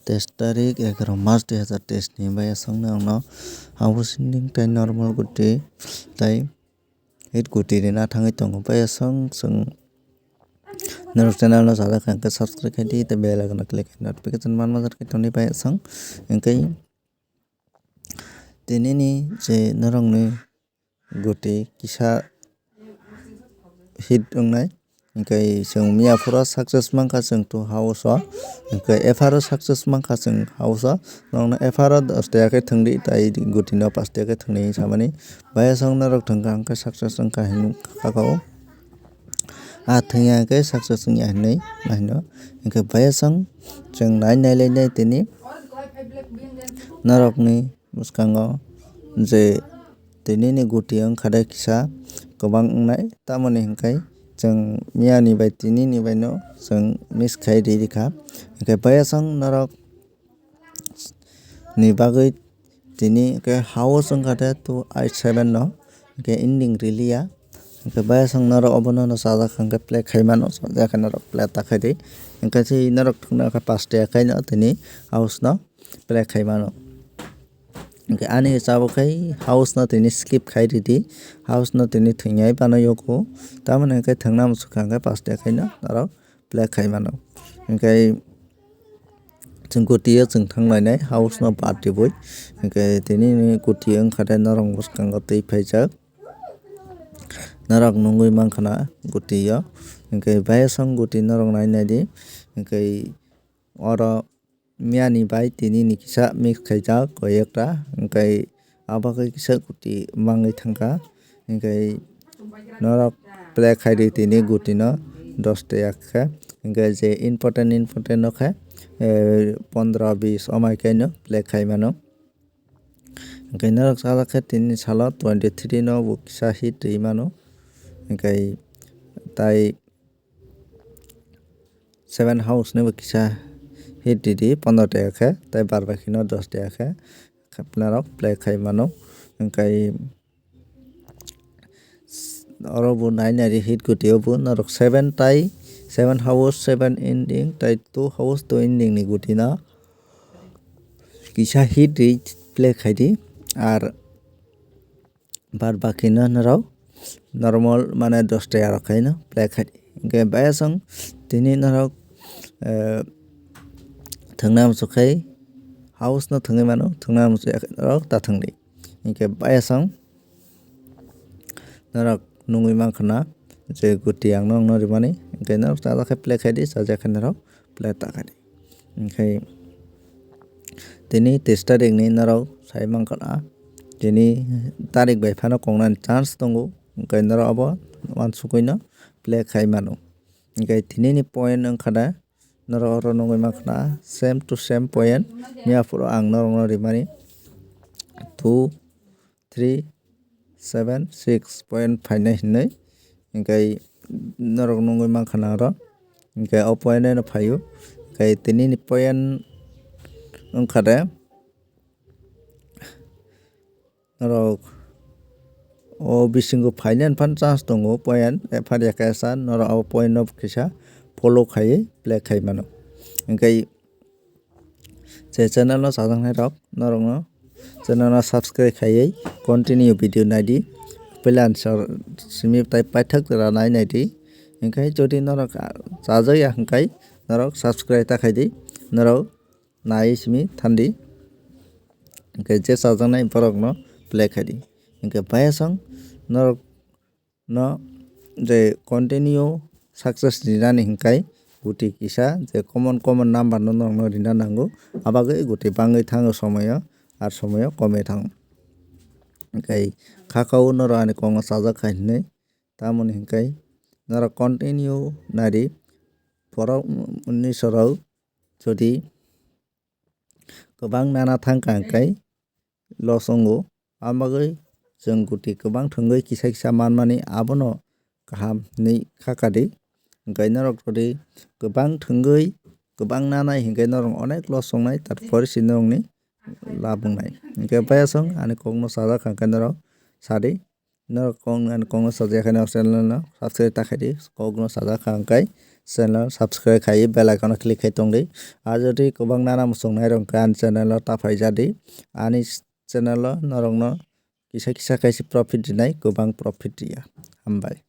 23 tarik 11 March 2023 ni bayasang na ang hausinding tay normal guti tay hit guti rin athangai tongo bayasang sung narok channel no sada kang subscribe khai di te bell icon click notification man mazar kai toni bayasang engkai tinini je narong ni guti kisa hit ongnai engkai sung mia pura success mangka sung to house engkai efaro success mangka sung house nong efaro 10 taka kai thangdi tai guti no 5 taka kai thangni samani bayasang narok thangka angka success angka hinu kakao thangya kai success nya hinai mahino engkai bayasang jeng nai nai tini narok ni muskango je tini ni guti angkha kisa kobang ongnai tamoni hingkai jeng mia ni bai tini ni bai no jeng miss khai rika engkai bayasang narok ni bagui tini ke house angkha 287 no ke ending rilia engkai bayasang narok obono no sajak angka play khai mano sajak narok play takhai di engkai si narok thangna 5 taka kai no tini house no play khai mano engkai ani chabo khai house no tini skip khai di house no tini thungyai bano yoko tamoni engkai thangna musukha 5 taka kai no narok play khai mano engkai jeng guti jeng thanglainai house no bad dibui engkai tini ni guti angkha narok muskango tui paijak narok nungui mangkhana guti o engkai bayasang guti narok nai di engkai oro mia ni bai tini ni kisa mix khaijak koyekta engkai abo kai kisa guti mangui thangka engkai narok play khai di tini guti no 10 taka khe engkai je important no khe 15-20 omai kai no play khai mano engkai narok sajak khe tini salo 23 no bo kisa hit rui mano engkai tai 7 house ni bo kisa hit di 15 taka khe tai bar baki no 10 taka khe narok play khai mano engkai oro bo nai hit guti o bo narok 7 tai 7 house 7 ending tai 2 house 2 ending ni guti no kisa hit rui play khai di ar bar baki no narok normal mane 10 taka rok khai no play khai di engkai bayasang tini narok thangna musukhai house no thangui mano thangna musuk ta thangdi engkai bayasang narok nungui mangkhana je guti ang no rimani engkai narok sajak khe play khai di sajak khe narok play takhai di engkai tini 23 tarik ni narok sai mangkhana tini tarik bai phano kongnani chance tongo engkai narok abo uansukui no play khai mano engkai tini ni point wngkha narok oro nungui mangkhana same to same point mia puro ang norok no rimani 2 3 7 6 point phainai hinui engkai norok nungui mangkhana oro engkai o point no phaio engkai tini ni point wngkha norok o bisingo phainani phano chance tongo point farya kaisa norok o point no kisa follow khaiui play khai mano engkai je channel no sajaknai rok norok no channel no subscribe khaiui continue video nai di pailan simi tai paithak jora nai di engkai jodi norok chajakya hingkai norok subscribe ta khai di norok nai simi thandi engkai je chajaknai borok no play khai di engkai bayasang norok no je continue success rinani hingkai guti kisa je common number no norok no rina nango abagui guti bangui thango somoyo ar somoyo komui thango engkai kakao norok ani kong no chajakha hinui tamoni hingkai norok continue nari borok unni sorok jodi kwbang nana thangka hingkai loss ongo abagui jeng guti kwbang thangui kisa kisa manmani abono kaham hinui khaka di engkai norok jodi kwbang thangui kwbang nanai hingkai norok onek loss ongnai tarpore si norok ni labh ongnai engkai bayasang ani kong no chajakha hingkai norok sadi norok ani kong no chajakya channel no subscribe ta khai di kok no chajakha hingkai channel subscribe khai bell icon click khai tongdi ajodi kobang nana musong nairong kan channel tapai jadi ani channel norong no kisa kisa kaisi profit dinai kobang profit dia hambai.